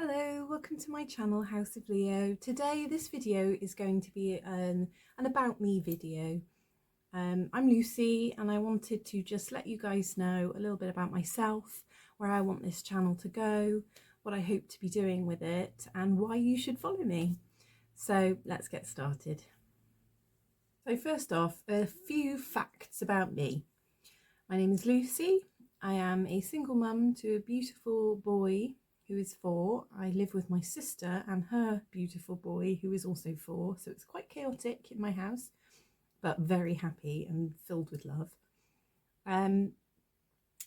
Hello, welcome to my channel House of Leo. Today this video is going to be an about me video. I'm Lucy and I wanted to just let you guys know a little bit about myself, where I want this channel to go, what I hope to be doing with it and why you should follow me. So let's get started. So first off, a few facts about me. My name is Lucy. I am a single mum to a beautiful boy who is 4. I live with my sister and her beautiful boy who is also 4, so it's quite chaotic in my house, but very happy and filled with love.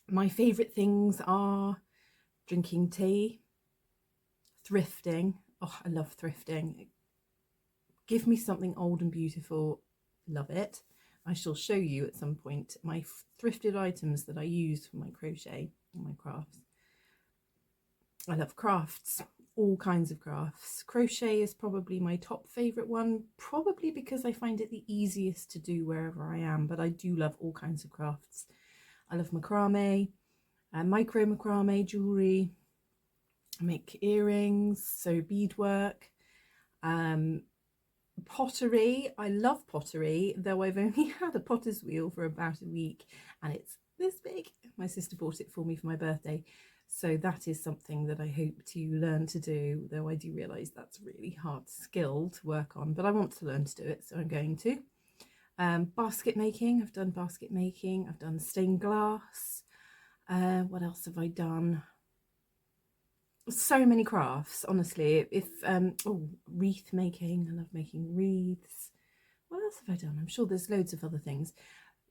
My favourite things are drinking tea, thrifting. Oh, I love thrifting. Give me something old and beautiful, love it. I shall show you at some point my thrifted items that I use for my crochet and my crafts. I love crafts, all kinds of crafts. Crochet is probably my top favourite one, probably because I find it the easiest to do wherever I am, but I do love all kinds of crafts. I love macrame, micro macrame jewellery. I make earrings, so beadwork. Pottery, I love pottery, though I've only had a potter's wheel for about a week and it's this big. My sister bought it for me for my birthday. So that is something that I hope to learn to do, though I do realise that's a really hard skill to work on, but I want to learn to do it, so I'm going to. Basket making, I've done basket making, I've done stained glass. What else have I done? So many crafts, honestly. Wreath making, I love making wreaths. What else have I done? I'm sure there's loads of other things.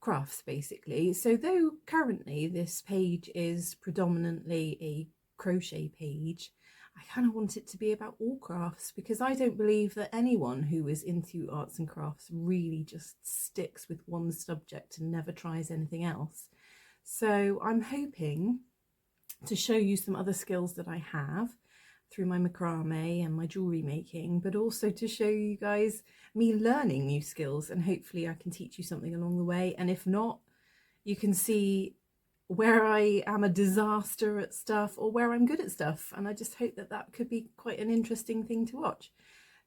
Crafts basically. So though currently this page is predominantly a crochet page, I kind of want it to be about all crafts, because I don't believe that anyone who is into arts and crafts really just sticks with one subject and never tries anything else. So I'm hoping to show you some other skills that I have through my macrame and my jewellery making, but also to show you guys me learning new skills, and hopefully I can teach you something along the way. And if not, you can see where I am a disaster at stuff or where I'm good at stuff, and I just hope that that could be quite an interesting thing to watch.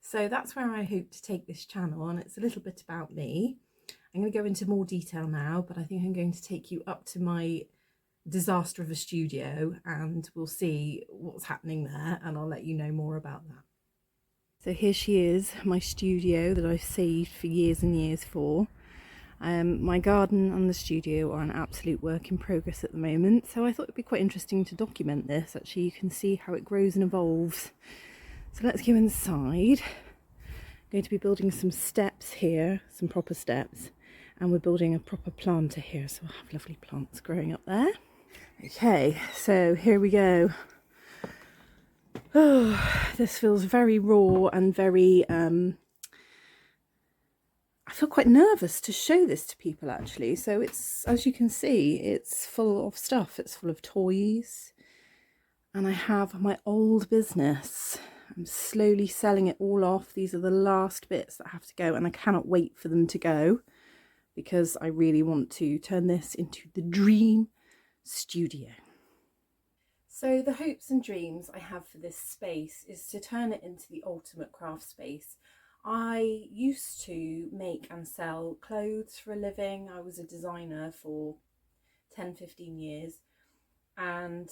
So that's where I hope to take this channel, and it's a little bit about me. I'm going to go into more detail now, but I think I'm going to take you up to my disaster of a studio and we'll see what's happening there, and I'll let you know more about that. So here she is, my studio that I've saved for years and years for. My garden and the studio are an absolute work in progress at the moment, so I thought it'd be quite interesting to document this. Actually, you can see how it grows and evolves. So let's go inside. I'm going to be building some steps here, some proper steps, and we're building a proper planter here, so I'll have lovely plants growing up there. Okay, so here we go. Oh, this feels very raw and very, I feel quite nervous to show this to people actually. So it's, as you can see, it's full of stuff. It's full of toys. And I have my old business. I'm slowly selling it all off. These are the last bits that have to go, and I cannot wait for them to go because I really want to turn this into the dream studio. So the hopes and dreams I have for this space is to turn it into the ultimate craft space. I used to make and sell clothes for a living. I was a designer for 10-15 years, and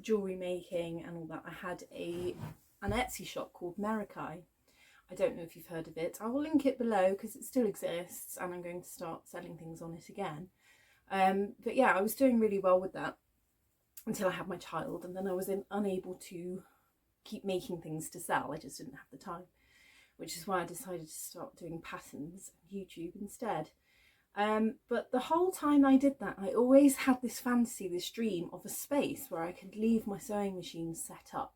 jewellery making and all that. I had an Etsy shop called Meraki. I don't know if you've heard of it. I will link it below because it still exists and I'm going to start selling things on it again. But yeah, I was doing really well with that until I had my child, and then I was unable to keep making things to sell. I just didn't have the time, which is why I decided to start doing patterns on YouTube instead. But the whole time I did that, I always had this fantasy, this dream of a space where I could leave my sewing machine set up,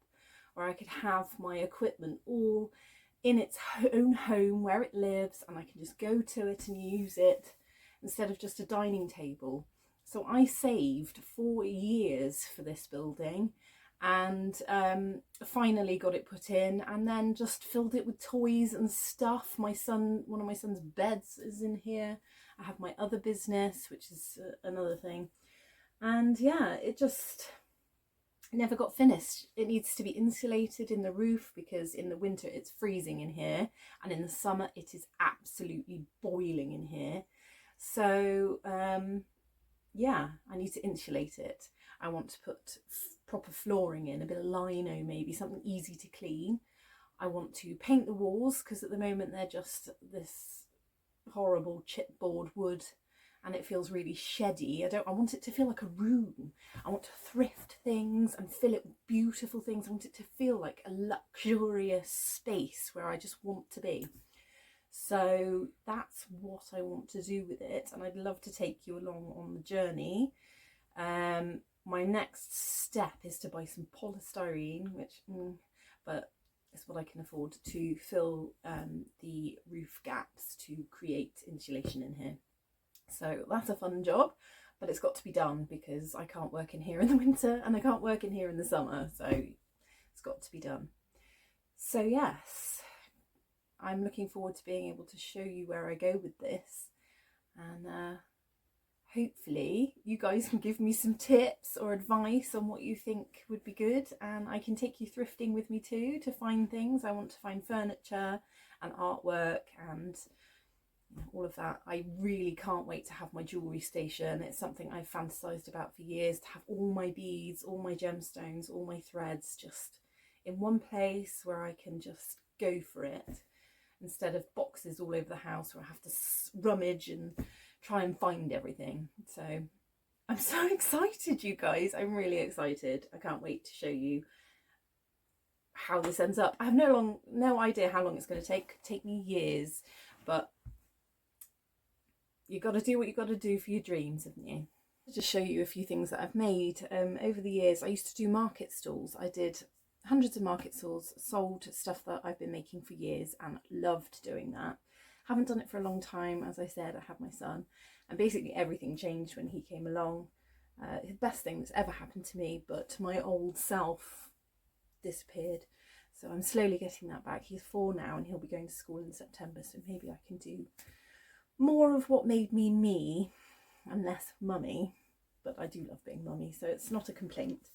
where I could have my equipment all in its own home where it lives, and I can just go to it and use it instead of just a dining table. So I saved 4 years for this building, and finally got it put in, and then just filled it with toys and stuff. My son, one of my son's beds is in here. I have my other business, which is another thing. And yeah, it just, never got finished. It needs to be insulated in the roof because in the winter it's freezing in here, and in the summer it is absolutely boiling in here. So yeah, I need to insulate it. I want to put proper flooring in, a bit of lino maybe, something easy to clean. I want to paint the walls because at the moment they're just this horrible chipboard wood and it feels really sheddy. I want it to feel like a room. I want to thrift things and fill it with beautiful things. I want it to feel like a luxurious space where I just want to be. So that's what I want to do with it, and I'd love to take you along on the journey. My next step is to buy some polystyrene, which but it's what I can afford, to fill the roof gaps to create insulation in here. So that's a fun job, but it's got to be done because I can't work in here in the winter and I can't work in here in the summer, so it's got to be done. So yes, I'm looking forward to being able to show you where I go with this, and hopefully you guys can give me some tips or advice on what you think would be good, and I can take you thrifting with me too to find things. I want to find furniture and artwork and all of that. I really can't wait to have my jewellery station. It's something I've fantasised about for years, to have all my beads, all my gemstones, all my threads just in one place where I can just go for it, instead of boxes all over the house where I have to rummage and try and find everything. So I'm so excited, you guys. I'm really excited. I can't wait to show you how this ends up. I have no idea how long it's going to take. Could take me years, but you got to do what you got to do for your dreams, haven't you? I'll just show you a few things that I've made over the years. I used to do market stalls. I did hundreds of market stalls, sold stuff that I've been making for years and loved doing that. Haven't done it for a long time. As I said, I had my son, and basically everything changed when he came along. The best thing that's ever happened to me, but my old self disappeared. So I'm slowly getting that back. He's 4 now and he'll be going to school in September, so maybe I can do more of what made me me and less mummy. But I do love being mummy, so it's not a complaint.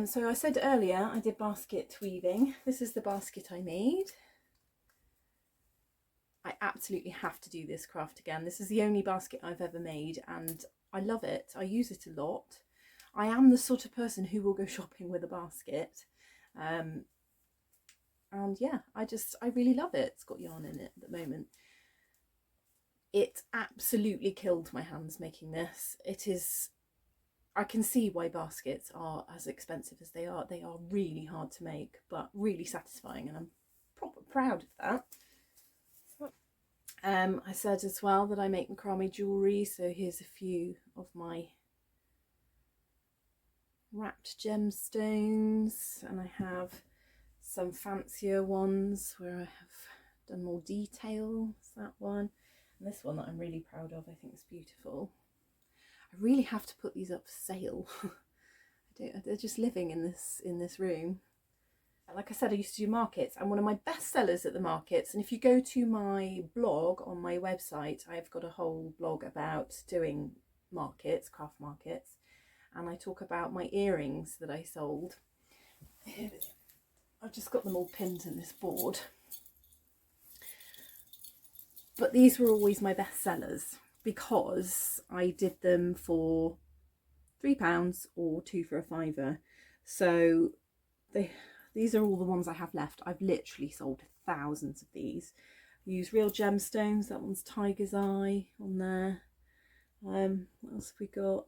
So I said earlier I did basket weaving. This is the basket I made. I absolutely have to do this craft again. This is the only basket I've ever made and I love it. I use it a lot. I am the sort of person who will go shopping with a basket. And yeah, I really love it. It's got yarn in it at the moment. It absolutely killed my hands making this. It is, I can see why baskets are as expensive as they are. They are really hard to make, but really satisfying, and I'm proper proud of that. I said as well that I make macrame jewellery, so here's a few of my wrapped gemstones, and I have some fancier ones where I have done more detail. That's that one, and this one that I'm really proud of. I think it's beautiful. I really have to put these up for sale. They're just living in this room. Like I said, I used to do markets, and one of my best sellers at the markets, and if you go to my blog on my website, I've got a whole blog about doing markets, craft markets, and I talk about my earrings that I sold. I've just got them all pinned in this board. But these were always my best sellers because I did them for £3 or 2 for a £5. So these are all the ones I have left. I've literally sold thousands of these. I use real gemstones. That one's tiger's eye on there. What else have we got?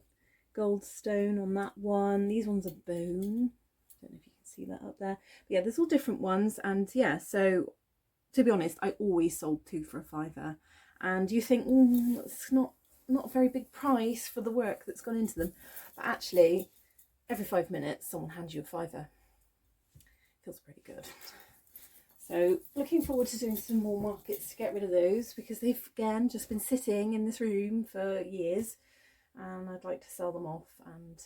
Gold stone on that one. These ones are bone. I don't know if you can see that up there. But yeah, there's all different ones. And yeah, so to be honest, I always sold 2 for a £5. And you think, it's not a very big price for the work that's gone into them. But actually, every 5 minutes, someone hands you a £5. Feels pretty good. So looking forward to doing some more markets to get rid of those, because they've again just been sitting in this room for years, and I'd like to sell them off and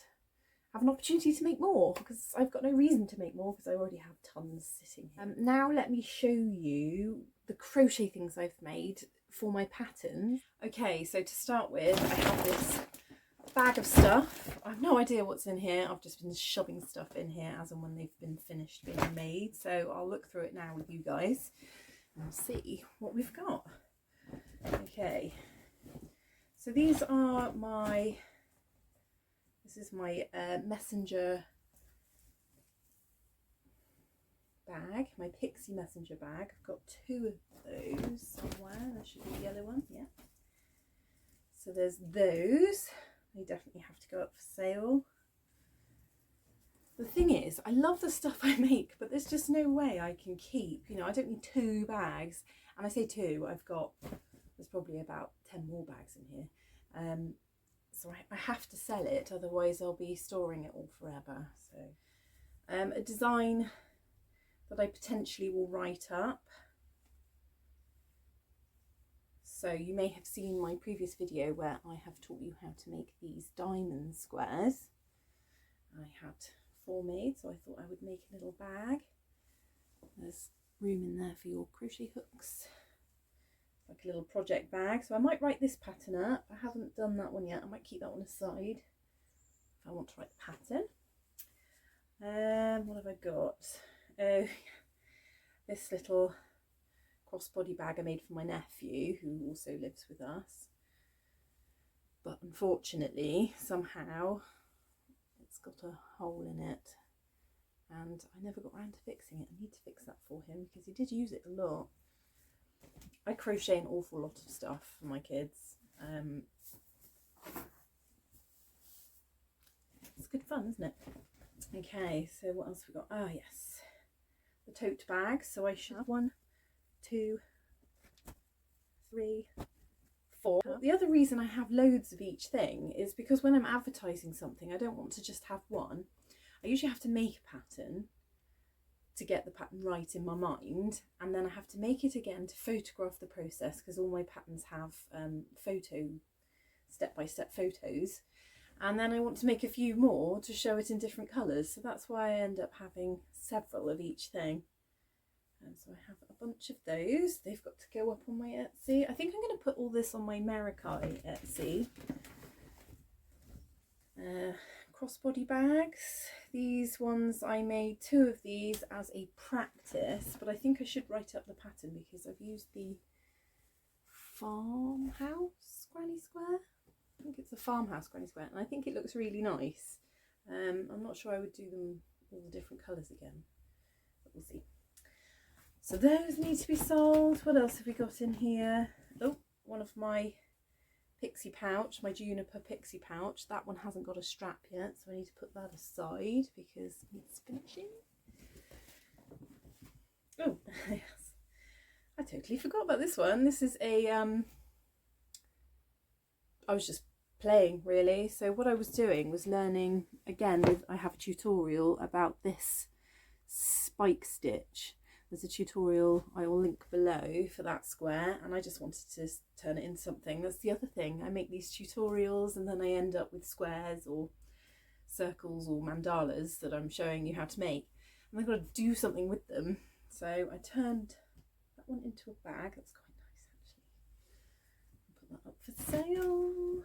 have an opportunity to make more, because I've got no reason to make more because I already have tons sitting here. Now let me show you the crochet things I've made for my patterns. Okay, so to start with, I have this bag of stuff. I have no idea what's in here. I've just been shoving stuff in here as and when they've been finished being made. So I'll look through it now with you guys and see what we've got. Okay, so these are my, this is my messenger bag, my pixie messenger bag. I've got 2 of those somewhere. There should be a yellow one, yeah. So there's those. They definitely have to go up for sale. The thing is, I love the stuff I make, but there's just no way I can keep, you know, I don't need 2 bags. And I say 2, I've got, there's probably about 10 more bags in here. So I have to sell it, otherwise I'll be storing it all forever. So a design that I potentially will write up. So you may have seen my previous video where I have taught you how to make these diamond squares. I had 4 made, so I thought I would make a little bag. There's room in there for your crochet hooks, like a little project bag. So I might write this pattern up. I haven't done that one yet. I might keep that one aside if I want to write the pattern. What have I got? Oh, this little crossbody bag I made for my nephew, who also lives with us, but unfortunately somehow it's got a hole in it and I never got around to fixing it. I need to fix that for him because he did use it a lot. I crochet an awful lot of stuff for my kids. It's good fun, isn't it? Okay, so what else have we got? Oh yes, the tote bag. So I should have 1, 2, 3, 4. The other reason I have loads of each thing is because when I'm advertising something, I don't want to just have one. I usually have to make a pattern to get the pattern right in my mind, and then I have to make it again to photograph the process, because all my patterns have step-by-step photos, and then I want to make a few more to show it in different colours. So that's why I end up having several of each thing. And so I have a bunch of those. They've got to go up on my Etsy. I think I'm going to put all this on my Meraki Etsy. Crossbody bags. These ones, I made 2 of these as a practice, but I think I should write up the pattern because I've used the farmhouse granny square. I think it's a farmhouse granny square, and I think it looks really nice. I'm not sure I would do them all the different colours again, but we'll see. So those need to be sold. What else have we got in here? Oh, one of my pixie pouch, my juniper pixie pouch. That one hasn't got a strap yet, so I need to put that aside because it needs finishing. Oh, yes. I totally forgot about this one. This is a, I was just playing really. So what I was doing was learning, again, I have a tutorial about this spike stitch. There's a tutorial I will link below for that square, and I just wanted to turn it into something. That's the other thing. I make these tutorials and then I end up with squares or circles or mandalas that I'm showing you how to make. And I've got to do something with them. So I turned that one into a bag. That's quite nice actually. I'll put that up for sale.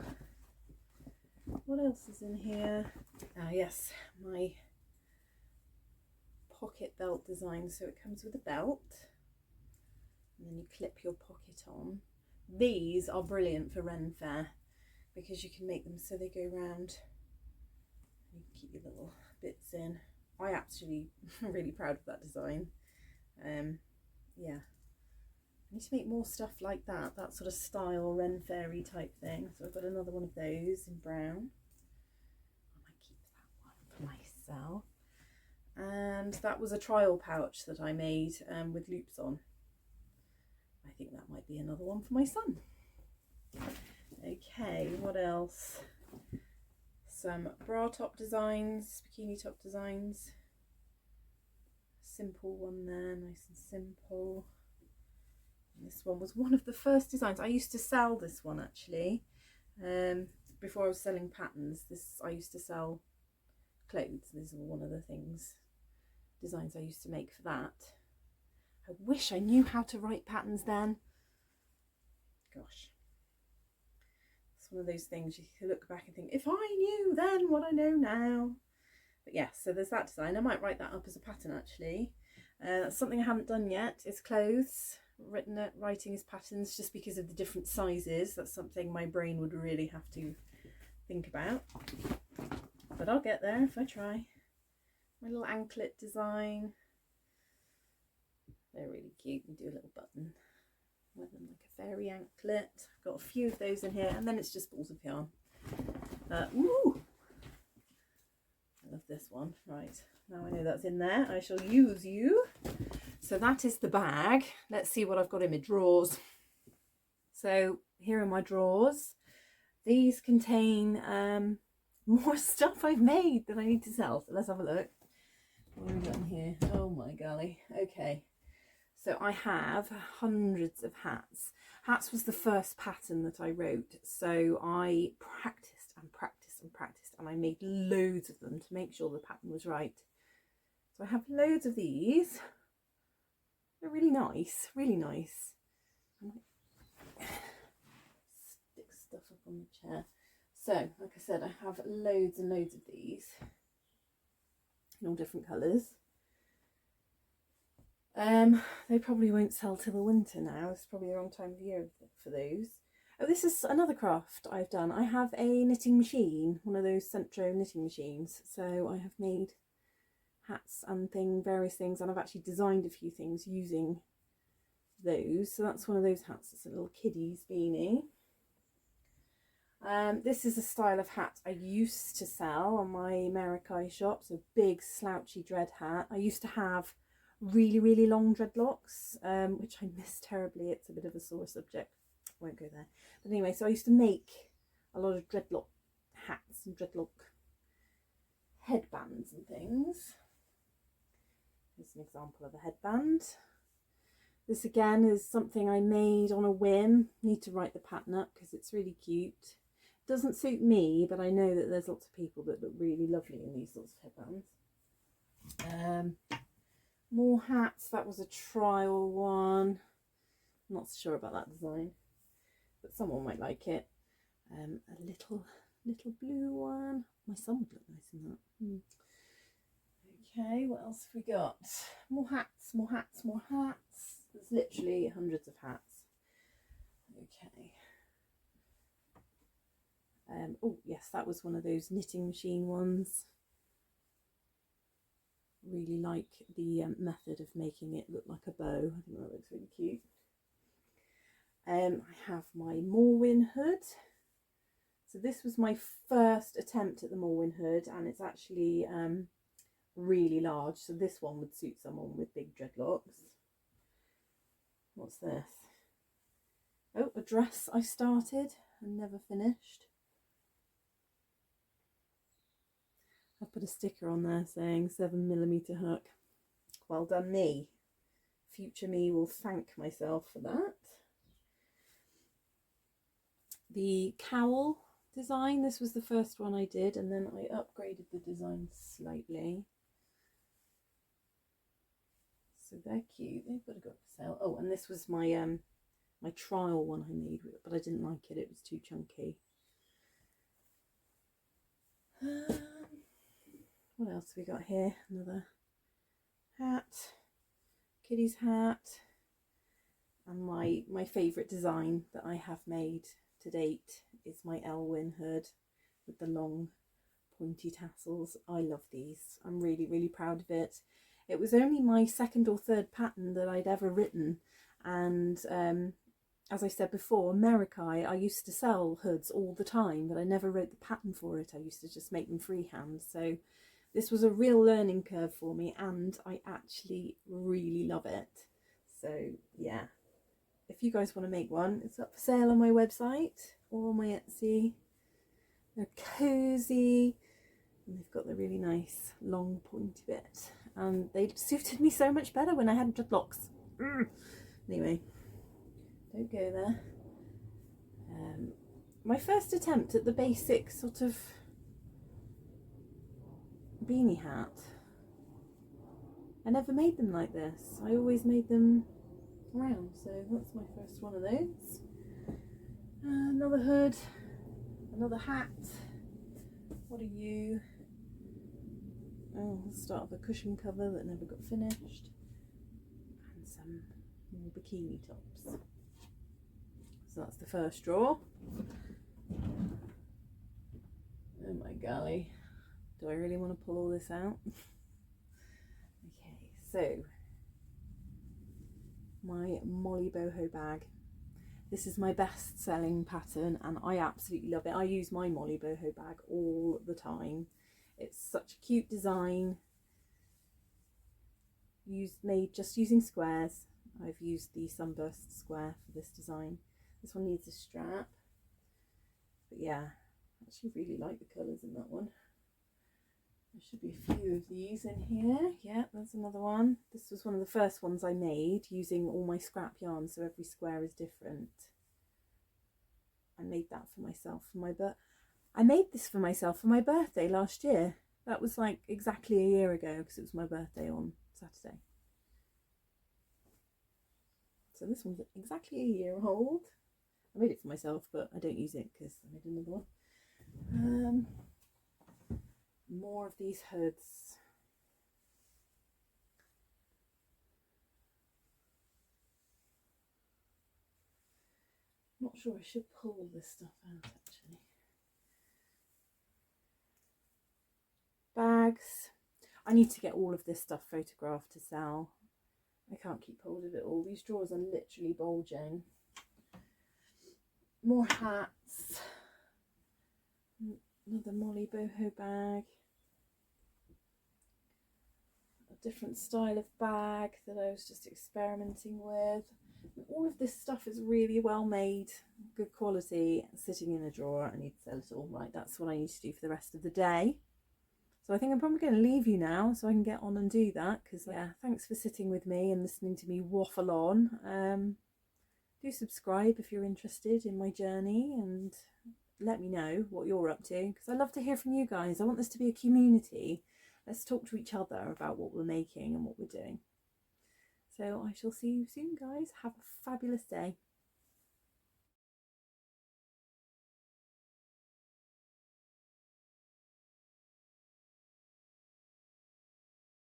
What else is in here? Ah yes, my pocket belt design. So it comes with a belt and then you clip your pocket on. These are brilliant for Ren Fair because you can make them so they go round and you can keep your little bits in. I actually am really proud of that design. Yeah, I need to make more stuff like that, that sort of style Ren Fairy type thing. So I've got another one of those in brown. I might keep that one for myself. And that was a trial pouch that I made with loops on. I think that might be another one for my son. Okay, what else? Some bra top designs, bikini top designs. Simple one there, nice and simple. And this one was one of the first designs. I used to sell this one actually. Before I was selling patterns, I used to sell clothes. These are one of the designs I used to make for that. I wish I knew how to write patterns then. Gosh. It's one of those things you look back and think, if I knew then what I know now. But yeah, so there's that design. I might write that up as a pattern actually. That's something I haven't done yet, is clothes. Writing as patterns, just because of the different sizes. That's something my brain would really have to think about. But I'll get there if I try. My little anklet design. They're really cute. You do a little button. Wear them like a fairy anklet. I've got a few of those in here, and then it's just balls of yarn. Ooh! I love this one. Right, now I know that's in there, I shall use you. So that is the bag. Let's see what I've got in my drawers. So here are my drawers. These contain more stuff I've made that I need to sell. So let's have a look. What have we got in here? Oh my golly. Okay. So I have hundreds of hats. Hats was the first pattern that I wrote. So I practiced and practiced and practiced, and I made loads of them to make sure the pattern was right. So I have loads of these. They're really nice, really nice. Stick stuff up on the chair. So, like I said, I have loads and loads of these in all different colours. They probably won't sell till the winter now. It's probably the wrong time of year for those. Oh, this is another craft I've done. I have a knitting machine, one of those Centro knitting machines. So I have made hats and various things, and I've actually designed a few things using those. So that's one of those hats. It's a little kiddie's beanie. This is a style of hat I used to sell on my Meraki shop. So big slouchy dread hat. I used to have really long dreadlocks, which I miss terribly. It's a bit of a sore subject. Won't go there. But anyway, so I used to make a lot of dreadlock hats and dreadlock headbands and things. Here's an example of a headband. This again is something I made on a whim. Need to write the pattern up because it's really cute. Doesn't suit me, but I know that there's lots of people that look really lovely in these sorts of headbands. More hats. That was a trial one. I'm not sure about that design, but someone might like it. A little blue one. My son would look nice in that. Okay, what else have we got? More hats, more hats, more hats. There's literally hundreds of hats. Okay. Oh yes, that was one of those knitting machine ones. Really like the method of making it look like a bow. I think that looks really cute. I have my Morwin hood. So this was my first attempt at the Morwin hood, and it's actually really large. So this one would suit someone with big dreadlocks. What's this? Oh, a dress I started and never finished. I've put a sticker on there saying 7mm hook. Well done me. Future me will thank myself for that. The cowl design, this was the first one I did, and then I upgraded the design slightly. So they're cute. They've got to go up for sale. Oh, and this was my my trial one I made, but I didn't like it. It was too chunky. What else have we got here? Another hat, kiddie's hat, and my favourite design that I have made to date is my Elwyn hood with the long pointy tassels. I love these. I'm really proud of it. It was only my second or third pattern that I'd ever written, and as I said before, Meraki, I used to sell hoods all the time, but I never wrote the pattern for it. I used to just make them freehand. So this was a real learning curve for me, and I actually really love it. So yeah, if you guys want to make one, it's up for sale on my website or on my Etsy. They're cozy, and they've got the really nice long pointy bit, and they suited me so much better when I had dreadlocks. Anyway, don't go there. My first attempt at the basic sort of beanie hat, I never made them like this. I always made them round, so that's my first one of those. Another hood. Another hat. What are you? Oh, the start of a cushion cover that never got finished. And some more bikini tops. So that's the first drawer. Oh my golly. Do I really want to pull all this out? Okay, so my Molly boho bag. This is my best selling pattern and I absolutely love it. I use my Molly boho bag all the time. It's such a cute design. Made just using squares. I've used the sunburst square for this design. This one needs a strap. But yeah, I actually really like the colours in that one. There should be a few of these in here. Yeah, there's another one. This was one of the first ones I made using all my scrap yarn, so every square is different. I made that for myself I made this for myself for my birthday last year. That was like exactly a year ago because it was my birthday on Saturday. So this one's exactly a year old. I made it for myself, but I don't use it because I made another one. More of these hoods. Not sure I should pull all this stuff out actually. Bags. I need to get all of this stuff photographed to sell. I can't keep hold of it all. These drawers are literally bulging. More hats. Another Molly boho bag. A different style of bag that I was just experimenting with. All of this stuff is really well made, good quality, sitting in a drawer. I need to sell it all. Right, that's what I need to do for the rest of the day. So I think I'm probably going to leave you now so I can get on and do that, because yeah, thanks for sitting with me and listening to me waffle on. Do subscribe if you're interested in my journey and let me know what you're up to, because I love to hear from you guys. I want this to be a community. Let's talk to each other about what we're making and what we're doing. So I shall see you soon, guys. Have a fabulous day.